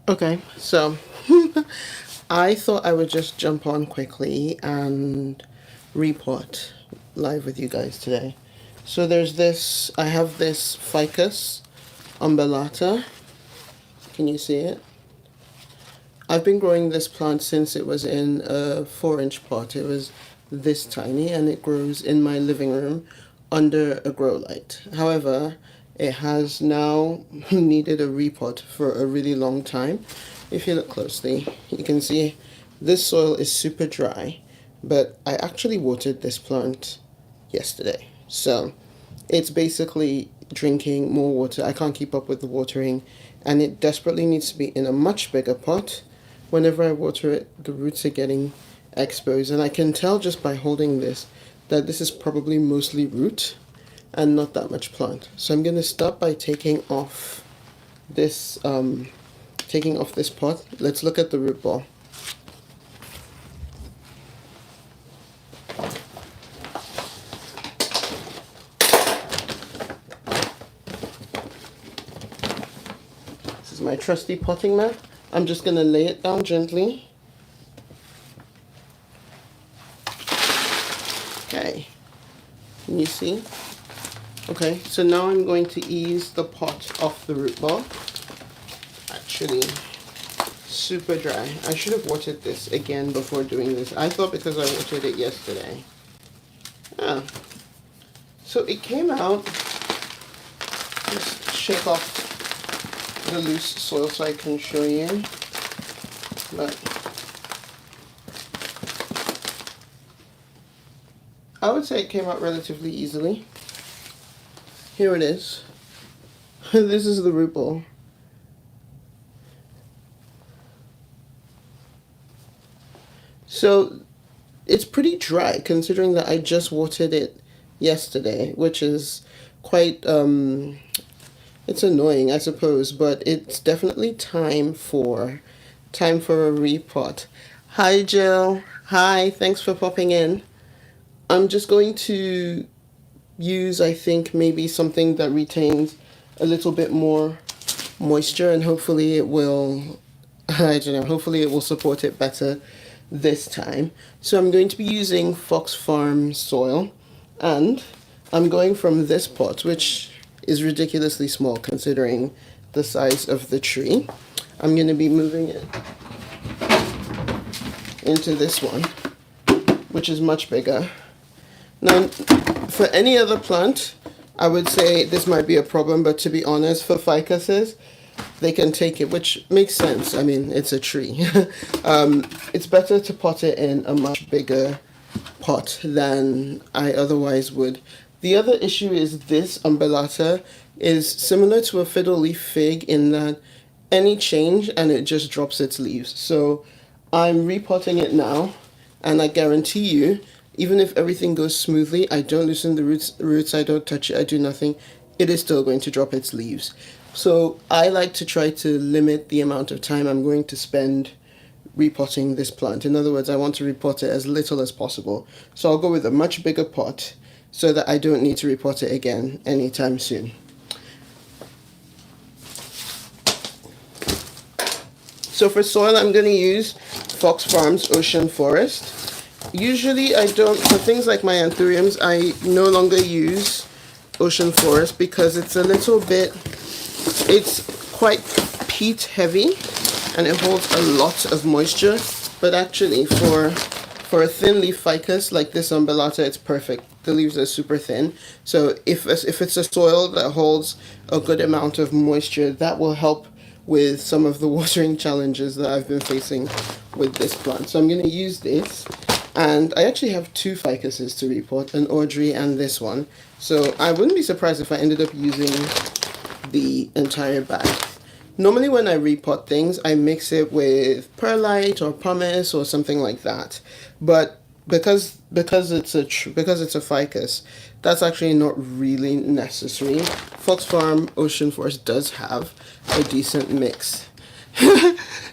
Okay, so I thought I would just jump on quickly and report live with you guys today. So there's this, I have this ficus umbellata. Can you see it? I've been growing this plant since it was in a 4-inch pot. It was this tiny and it grows in my living room under a grow light. However, it has now needed a repot for a really long time. If you look closely, you can see this soil is super dry, but I actually watered this plant yesterday. So it's basically drinking more water. I can't keep up with the watering, and it desperately needs to be in a much bigger pot. Whenever I water it, the roots are getting exposed, and I can tell just by holding this that this is probably mostly root and not that much plant. So I'm going to start by taking off this pot. Let's look at the root ball. This is my trusty potting mat. I'm just going to lay it down gently. Okay, can you see? Okay, so now I'm going to ease the pot off the root ball. Actually, super dry. I should have watered this again before doing this. I thought because I watered it yesterday. Ah, so it came out. Just shake off the loose soil so I can show you. But I would say it came out relatively easily. Here it is. This is the root ball. So it's pretty dry considering that I just watered it yesterday, which is quite it's annoying, I suppose, but it's definitely time for a repot. Hi Jill. Hi, thanks for popping in. I'm just going to use, I think, maybe something that retains a little bit more moisture, and hopefully it will, I don't know, hopefully it will support it better this time. So I'm going to be using Fox Farm soil, and I'm going from this pot, which is ridiculously small considering the size of the tree. I'm going to be moving it into this one, which is much bigger. Now, for any other plant, I would say this might be a problem, but to be honest, for ficuses, they can take it, which makes sense. I mean, it's a tree. It's better to pot it in a much bigger pot than I otherwise would. The other issue is this umbellata is similar to a fiddle leaf fig in that any change and it just drops its leaves. So I'm repotting it now, and I guarantee you, even if everything goes smoothly, I don't loosen the roots, I don't touch it, I do nothing, it is still going to drop its leaves. So I like to try to limit the amount of time I'm going to spend repotting this plant. In other words, I want to repot it as little as possible. So I'll go with a much bigger pot so that I don't need to repot it again anytime soon. So for soil, I'm going to use Fox Farms Ocean Forest. Usually I don't, for things like my anthuriums, I no longer use Ocean Forest because it's a little bit, it's quite peat heavy and it holds a lot of moisture. But actually for a thin leaf ficus like this umbellata, it's perfect. The leaves are super thin. So if it's a soil that holds a good amount of moisture, that will help with some of the watering challenges that I've been facing with this plant. So I'm going to use this. And I actually have 2 ficuses to repot, an Audrey and this one. So I wouldn't be surprised if I ended up using the entire bag. Normally when I repot things, I mix it with perlite or pumice or something like that. But because it's a ficus, that's actually not really necessary. Fox Farm Ocean Forest does have a decent mix.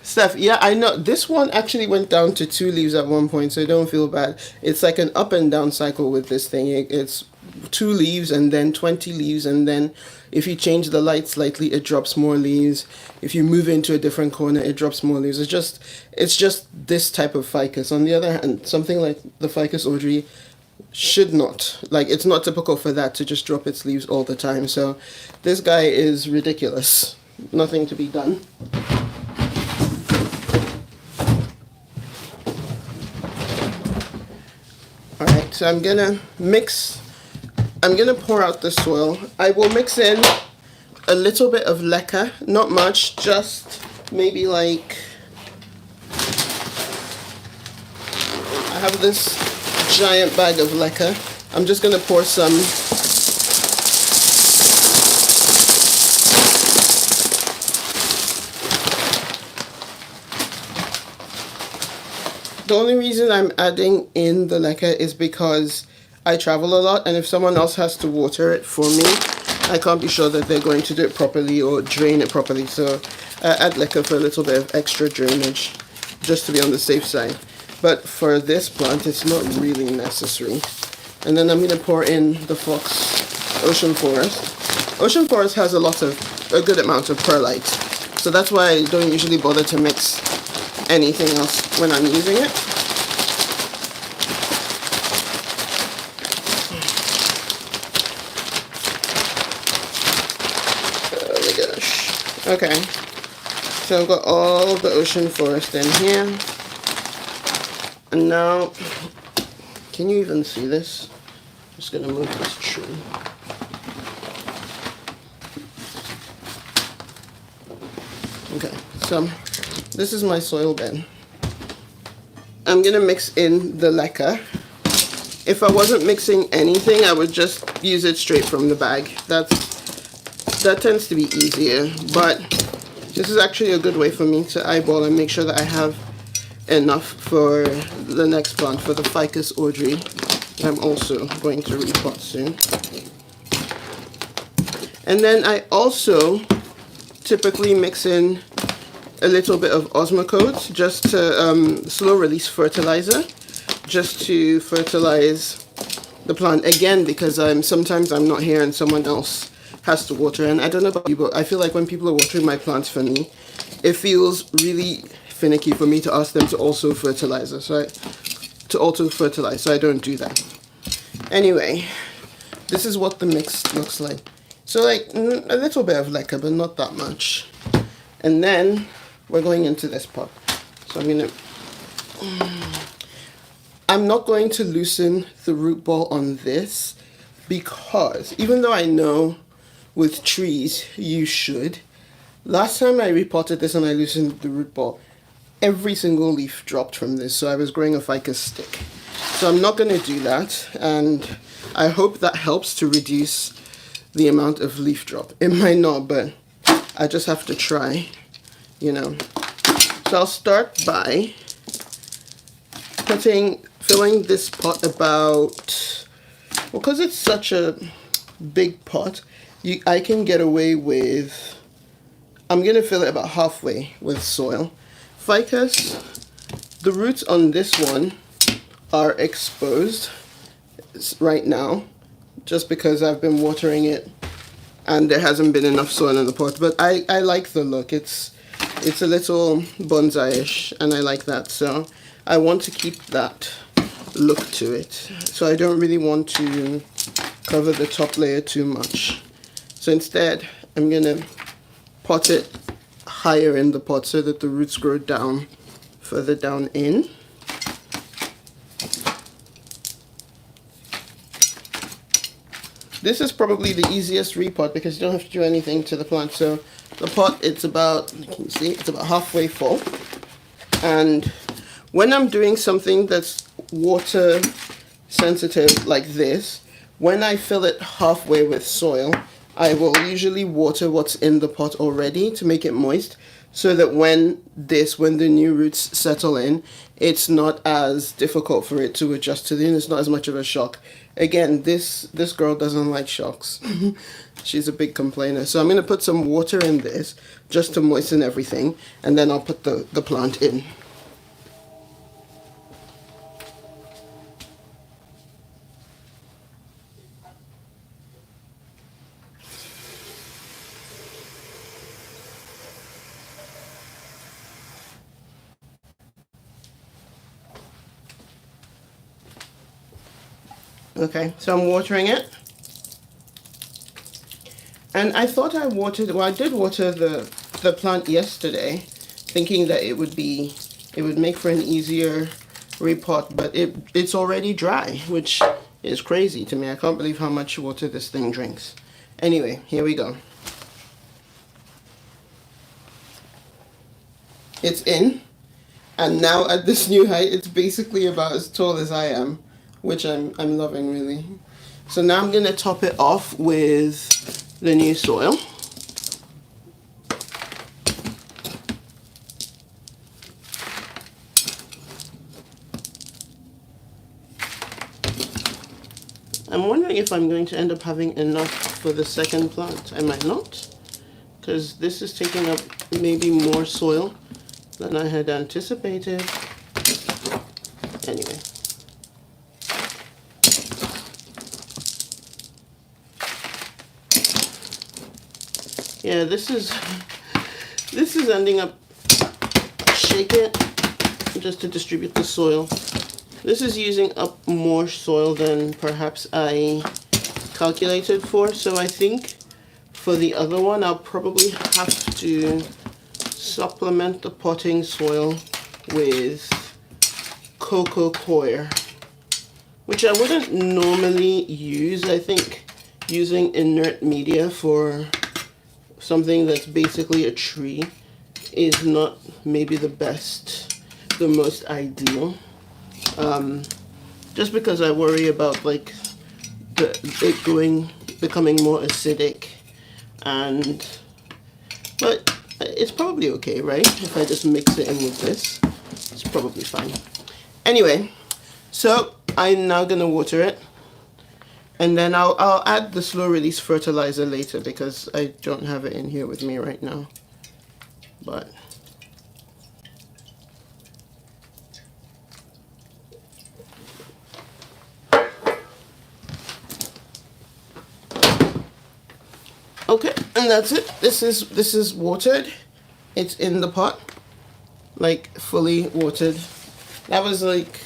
Steph, yeah, I know. This one actually went down to 2 leaves at one point, so don't feel bad. It's like an up and down cycle with this thing. It's 2 leaves and then 20 leaves, and then if you change the light slightly it drops more leaves. If you move into a different corner it drops more leaves. It's just this type of ficus. On the other hand, something like the Ficus Audrey should not, like, it's not typical for that to just drop its leaves all the time. So this guy is ridiculous. Nothing to be done. Alright, so I'm gonna pour out the soil. I will mix in a little bit of leca, not much, just maybe like, I have this giant bag of leca. I'm just gonna pour some. The only reason I'm adding in the leca is because I travel a lot, and if someone else has to water it for me, I can't be sure that they're going to do it properly or drain it properly. So I add leca for a little bit of extra drainage, just to be on the safe side. But for this plant, it's not really necessary. And then I'm going to pour in the Fox Ocean Forest. Ocean Forest has a good amount of perlite, so that's why I don't usually bother to mix anything else when I'm using it. Oh my gosh. Okay, so I've got all of the Ocean Forest in here. And now, can you even see this? I'm just going to move this tree. Okay, so this is my soil bed. I'm going to mix in the leca. If I wasn't mixing anything, I would just use it straight from the bag. That tends to be easier, but this is actually a good way for me to eyeball and make sure that I have enough for the next plant, for the Ficus Audrey. I'm also going to repot soon. And then I also typically mix in a little bit of Osmocote, just to slow release fertilizer, just to fertilize the plant again, because sometimes I'm not here and someone else has to water. And I don't know about you, but I feel like when people are watering my plants for me, it feels really finicky for me to ask them to also fertilize, so I don't do that. Anyway, this is what the mix looks like. So like a little bit of leca, but not that much. And then we're going into this pot. So I'm not going to loosen the root ball on this, because even though I know with trees you should, last time I repotted this and I loosened the root ball, every single leaf dropped from this, so I was growing a ficus stick. So I'm not going to do that, and I hope that helps to reduce the amount of leaf drop. It might not, but I just have to try, you know. So I'll start by filling this pot about, well, because it's such a big pot, I can get away with, I'm going to fill it about halfway with soil. Ficus, the roots on this one are exposed right now, just because I've been watering it and there hasn't been enough soil in the pot. But I like the look. It's a little bonsai-ish, and I like that. So I want to keep that look to it. So I don't really want to cover the top layer too much. So instead, I'm going to pot it higher in the pot so that the roots grow down, further down in. This is probably the easiest repot because you don't have to do anything to the plant. So the pot, it's about, you can see, it's about halfway full. And when I'm doing something that's water sensitive like this, when I fill it halfway with soil, I will usually water what's in the pot already to make it moist, so that when the new roots settle in, it's not as difficult for it to adjust to it's not as much of a shock. Again, this girl doesn't like shocks. She's a big complainer. So I'm going to put some water in this just to moisten everything, and then I'll put the plant in. Okay, so I'm watering it. And I thought I watered, well, I did water the plant yesterday, thinking that it would make for an easier repot, but it's already dry, which is crazy to me. I can't believe how much water this thing drinks. Anyway, here we go. It's in, and now at this new height, it's basically about as tall as I am, which I'm loving, really. So now I'm gonna top it off with the new soil. I'm wondering if I'm going to end up having enough for the second plant. I might not, because this is taking up maybe more soil than I had anticipated. Anyway. Yeah, this is ending up shaking just to distribute the soil. This is using up more soil than perhaps I calculated for, so I think for the other one I'll probably have to supplement the potting soil with cocoa coir, which I wouldn't normally use. I think using inert media for something that's basically a tree is not maybe the most ideal. Just because I worry about like it becoming more acidic, but it's probably okay, right? If I just mix it in with this, it's probably fine. Anyway, so I'm now gonna water it. And then I'll add the slow release fertilizer later because I don't have it in here with me right now. But okay, and that's it. This is watered. It's in the pot, like fully watered. That was like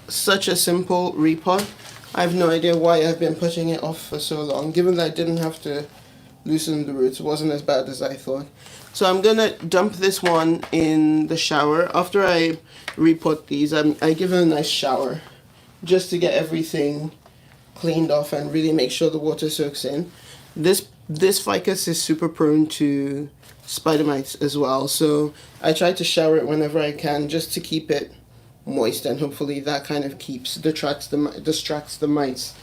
such a simple repot. I have no idea why I've been putting it off for so long, given that I didn't have to loosen the roots. It wasn't as bad as I thought. So I'm gonna dump this one in the shower. After I repot these, I give it a nice shower just to get everything cleaned off and really make sure the water soaks in. This ficus is super prone to spider mites as well, so I try to shower it whenever I can just to keep it moist, and hopefully that kind of distracts the mites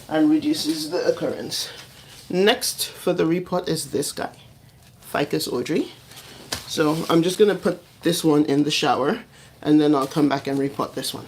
and reduces the occurrence. Next for the repot is this guy, Ficus Audrey. So I'm just gonna put this one in the shower and then I'll come back and repot this one.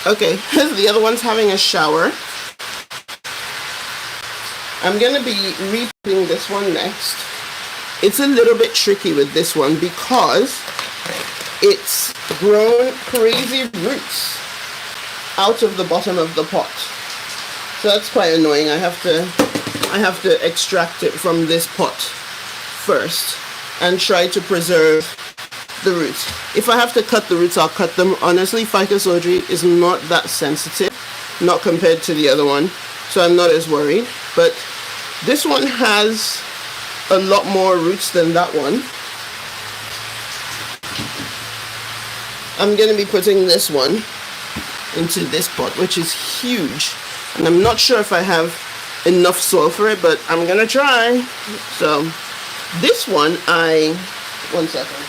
Okay, the other one's having a shower. I'm going to be repotting this one next. It's a little bit tricky with this one because it's grown crazy roots out of the bottom of the pot. So that's quite annoying. I have to extract it from this pot first and try to preserve the roots. If I have to cut the roots, I'll cut them. Honestly, Ficus Audrey is not that sensitive, not compared to the other one, so I'm not as worried. But this one has a lot more roots than that one. I'm going to be putting this one into this pot, which is huge, and I'm not sure if I have enough soil for it, but I'm going to try. So this one, one second.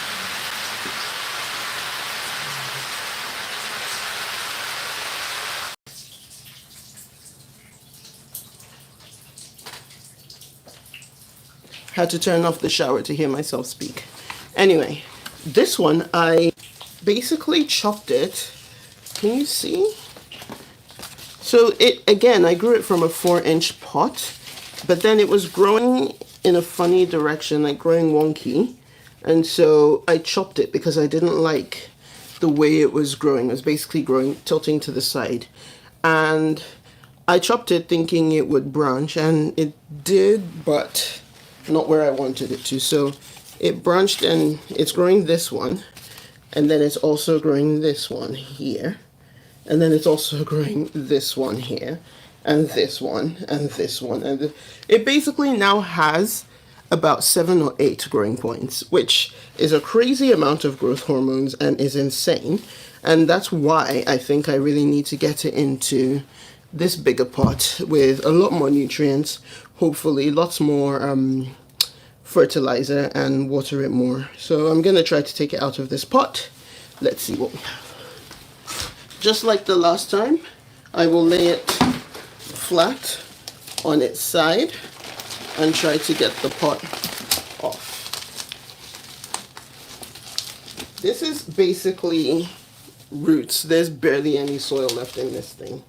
Had to turn off the shower to hear myself speak. Anyway, this one I basically chopped it. Can you see? So again, I grew it from a 4-inch pot, but then it was growing in a funny direction, like growing wonky. And so I chopped it because I didn't like the way it was growing. It was basically growing, tilting to the side. And I chopped it thinking it would branch, and it did, but not where I wanted it to. So it branched, and it's growing this one, and then it's also growing this one here, and then it's also growing this one here, and this one, and this one, and it basically now has about 7 or 8 growing points, which is a crazy amount of growth hormones and is insane. And that's why I think I really need to get it into this bigger pot with a lot more nutrients, hopefully lots more fertilizer, and water it more. So I'm gonna try to take it out of this pot. Let's see what we have. Just like the last time, I will lay it flat on its side and try to get the pot off. This is basically roots. There's barely any soil left in this thing.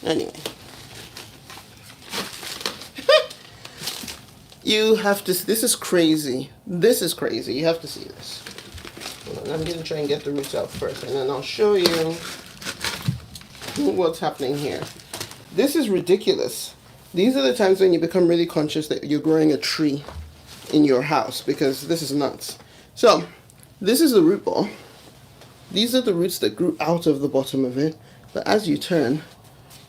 Anyway. You have to, this is crazy. This is crazy. You have to see this. I'm going to try and get the roots out first, and then I'll show you what's happening here. This is ridiculous. These are the times when you become really conscious that you're growing a tree in your house, because this is nuts. So, this is the root ball. These are the roots that grew out of the bottom of it. But as you turn,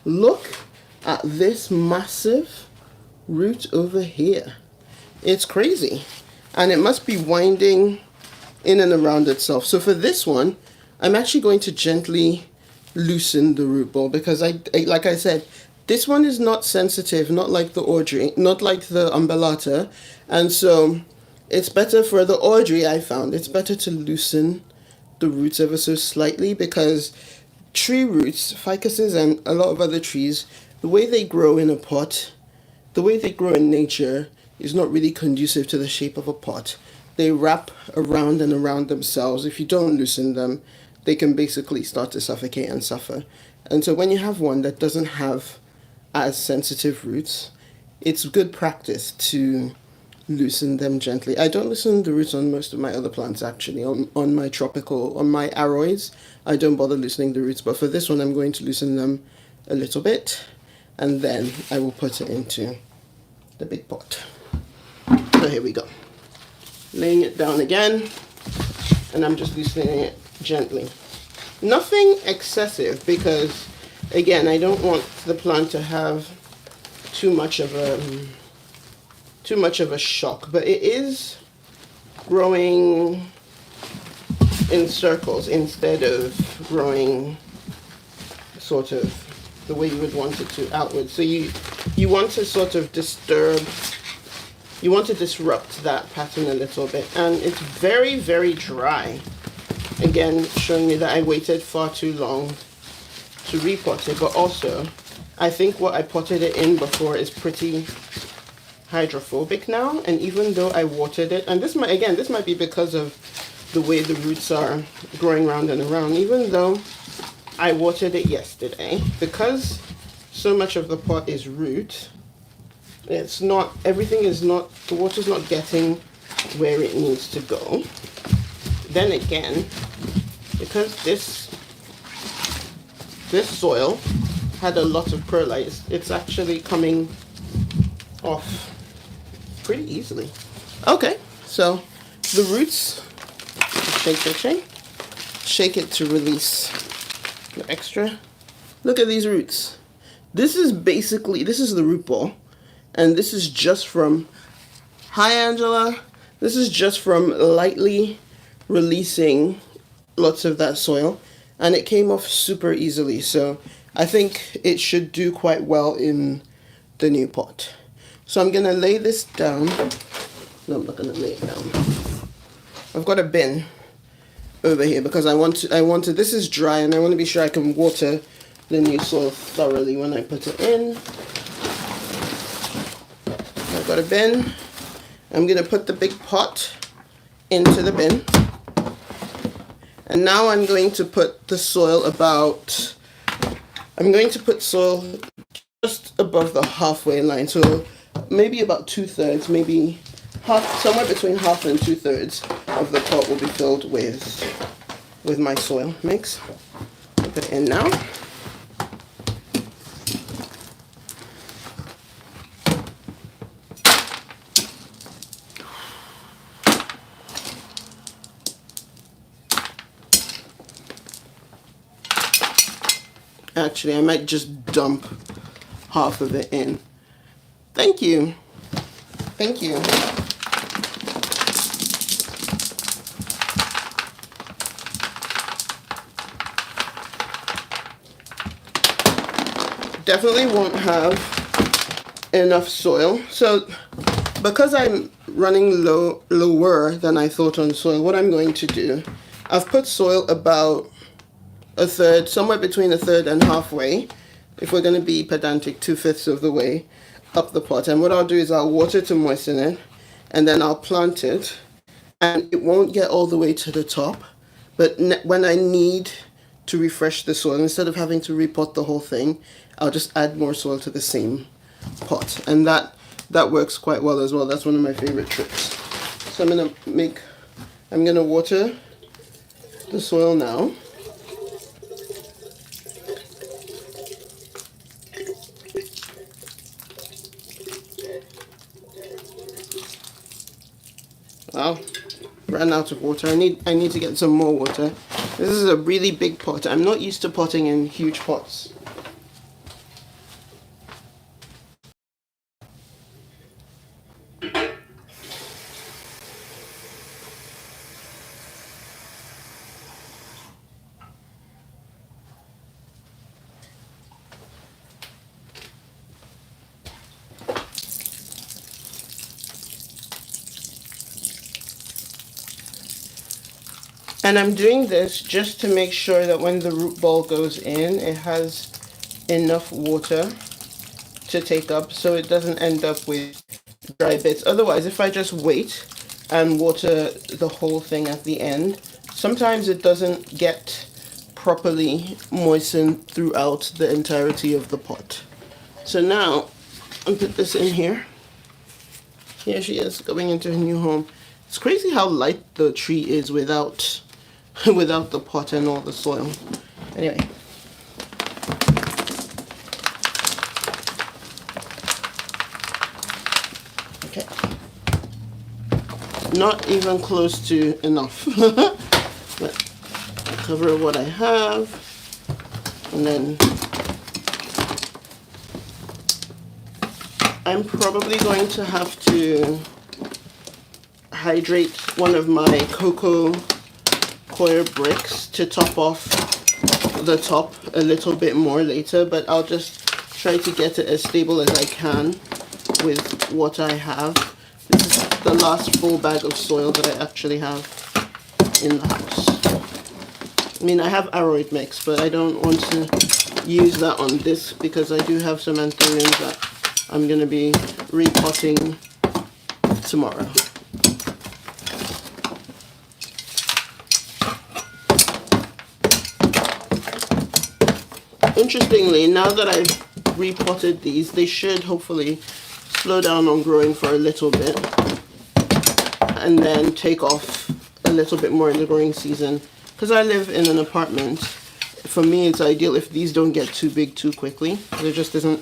look at this massive root over here. It's crazy. And it must be winding in and around itself. So for this one, I'm actually going to gently loosen the root ball, because like I said, this one is not sensitive, not like the Audrey, not like the Umbellata. And so it's better for the Audrey, I found, it's better to loosen the roots ever so slightly, because tree roots, ficuses and a lot of other trees, the way they grow in a pot, the way they grow in nature is not really conducive to the shape of a pot. They wrap around and around themselves. If you don't loosen them, they can basically start to suffocate and suffer. And so when you have one that doesn't have as sensitive roots, it's good practice to loosen them gently. I don't loosen the roots on most of my other plants, actually. On my tropical, on my aroids, I don't bother loosening the roots, but for this one I'm going to loosen them a little bit, and then I will put it into the big pot. So here we go. Laying it down again, and I'm just loosening it gently. Nothing excessive, because again, I don't want the plant to have too much of a shock, but it is growing in circles instead of growing sort of the way you would want it to, outward. So you want to sort of you want to disrupt that pattern a little bit. And it's very, very dry. Again, showing you that I waited far too long to repot it, but also I think what I potted it in before is pretty hydrophobic now. And even though I watered it, and this might be because of the way the roots are growing round and around, even though I watered it yesterday, because so much of the pot is root, it's not, everything is not, the water's not getting where it needs to go. Then again, because this soil had a lot of perlite, it's actually coming off pretty easily. Okay, so the roots, shake it to release the extra. Look at these roots. This is the root ball, and this is just from, hi Angela, this is just from lightly releasing lots of that soil, and it came off super easily. So I think it should do quite well in the new pot. So I'm gonna lay this down. No, I'm not gonna lay it down. I've got a bin over here because I want to, this is dry and I want to be sure I can water the new soil thoroughly when I put it in. got a bin. I'm going to put the big pot into the bin. And now I'm going to put the soil I'm going to put soil just above the halfway line. So maybe about 2/3, maybe somewhere between half and 2/3 of the pot will be filled with my soil mix. Put it in now. Actually, I might just dump half of it in. Thank you. Thank you. Definitely won't have enough soil. So because I'm running lower than I thought on soil, what I'm going to do, I've put soil about 1/3, somewhere between 1/3 and halfway, if we're going to be pedantic, 2/5 of the way up the pot. And what I'll do is I'll water to moisten it, and then I'll plant it, and it won't get all the way to the top, but when I need to refresh the soil, instead of having to repot the whole thing, I'll just add more soil to the same pot, and that works quite well as well. That's one of my favorite tricks. So I'm gonna water the soil now. Wow, ran out of water. I need to get some more water. This is a really big pot. I'm not used to potting in huge pots. And I'm doing this just to make sure that when the root ball goes in, it has enough water to take up so it doesn't end up with dry bits. Otherwise, if I just wait and water the whole thing at the end, sometimes it doesn't get properly moistened throughout the entirety of the pot. So now, I'll put this in here. Here she is, going into her new home. It's crazy how light the tree is without the pot and all the soil. Anyway. Okay. Not even close to enough. But I'll cover what I have, and then I'm probably going to have to hydrate one of my cocoa coir bricks to top off the top a little bit more later, but I'll just try to get it as stable as I can with what I have. This is the last full bag of soil that I actually have in the house. I mean, I have aroid mix, but I don't want to use that on this because I do have some anthuriums that I'm going to be repotting tomorrow. Interestingly, now that I've repotted these, they should hopefully slow down on growing for a little bit and then take off a little bit more in the growing season. Because I live in an apartment, for me it's ideal if these don't get too big too quickly. There just isn't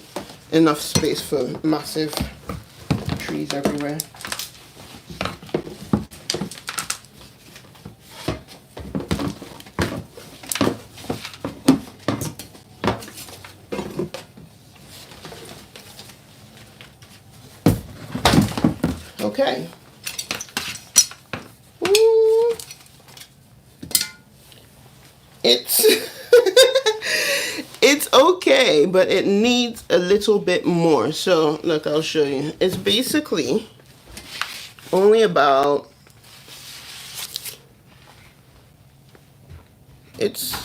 enough space for massive trees everywhere. Okay. Ooh. It's it's okay, but it needs a little bit more. So look, I'll show you. It's basically only about, it's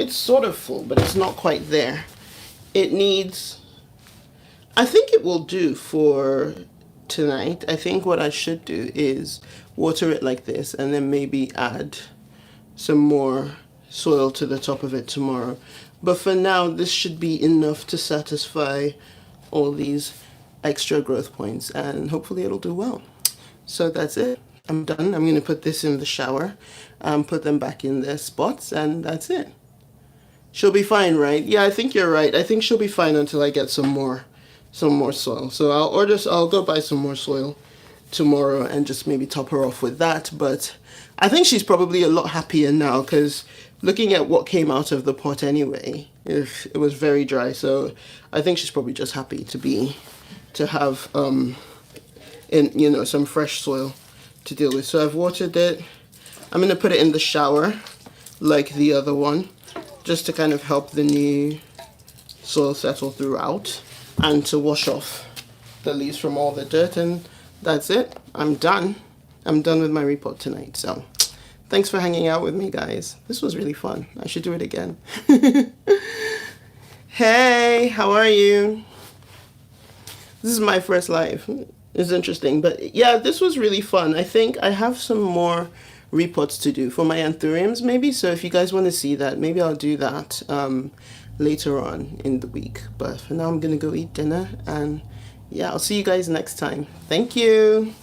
sort of full, but it's not quite there. It needs, I think it will do for tonight. I think what I should do is water it like this and then maybe add some more soil to the top of it tomorrow. But for now, this should be enough to satisfy all these extra growth points, and hopefully it'll do well. So that's it. I'm done. I'm going to put this in the shower and put them back in their spots, and that's it. She'll be fine, right? Yeah, I think you're right. I think she'll be fine until I get some more soil. So I'll go buy some more soil tomorrow and just maybe top her off with that. But I think she's probably a lot happier now, because looking at what came out of the pot anyway, it was very dry. So I think she's probably just happy to have some fresh soil to deal with. So I've watered it. I'm going to put it in the shower like the other one, just to kind of help the new soil settle throughout and to wash off the leaves from all the dirt. And that's it. I'm done. I'm done with my repot tonight. So thanks for hanging out with me, guys. This was really fun. I should do it again. Hey, how are you? This is my first live. It's interesting, but yeah, this was really fun. I think I have some more repots to do for my anthuriums maybe, so if you guys want to see that, maybe I'll do that later on in the week. But for now, I'm gonna go eat dinner, and yeah, I'll see you guys next time. Thank you.